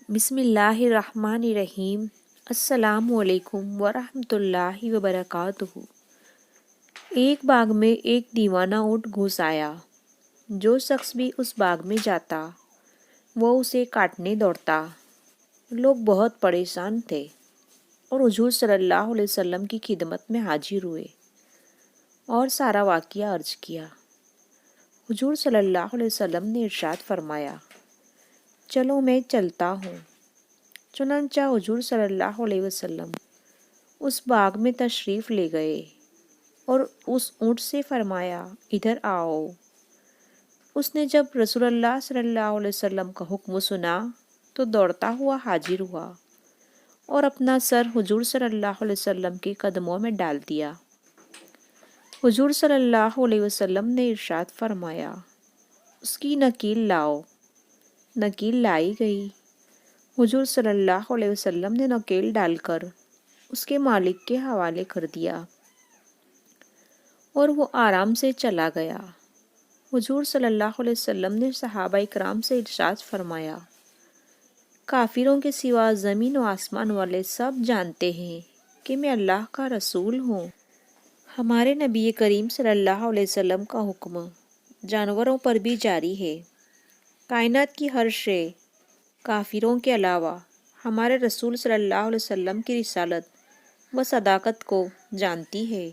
بسم اللہ الرحمن الرحیم۔ السلام علیکم ورحمۃ اللہ وبرکاتہ۔ ایک باغ میں ایک دیوانہ اونٹ گھس آیا۔ جو شخص بھی اس باغ میں جاتا وہ اسے کاٹنے دوڑتا۔ لوگ بہت پریشان تھے اور حضور صلی اللہ علیہ وسلم کی خدمت میں حاضر ہوئے اور سارا واقعہ عرض کیا۔ حضور صلی اللہ علیہ وسلم نے ارشاد فرمایا، چلو میں چلتا ہوں۔ چنانچہ حضور صلی اللہ علیہ وسلم اس باغ میں تشریف لے گئے اور اس اونٹ سے فرمایا، ادھر آؤ۔ اس نے جب رسول اللہ صلی اللہ علیہ وسلم کا حکم سنا تو دوڑتا ہوا حاضر ہوا اور اپنا سر حضور صلی اللہ علیہ وسلم کے قدموں میں ڈال دیا۔ حضور صلی اللہ علیہ وسلم نے ارشاد فرمایا، اس کی نکیل لاؤ۔ نکیل لائی گئی۔ حضور صلی اللہ علیہ وسلم نے نکیل ڈال کر اس کے مالک کے حوالے کر دیا اور وہ آرام سے چلا گیا۔ حضور صلی اللہ علیہ وسلم نے صحابہ کرام سے ارشاد فرمایا، کافروں کے سوا زمین و آسمان والے سب جانتے ہیں کہ میں اللہ کا رسول ہوں۔ ہمارے نبی کریم صلی اللہ علیہ وسلم کا حکم جانوروں پر بھی جاری ہے۔ کائنات کی ہر شے کافروں کے علاوہ ہمارے رسول صلی اللہ علیہ وسلم کی رسالت و صداقت کو جانتی ہے۔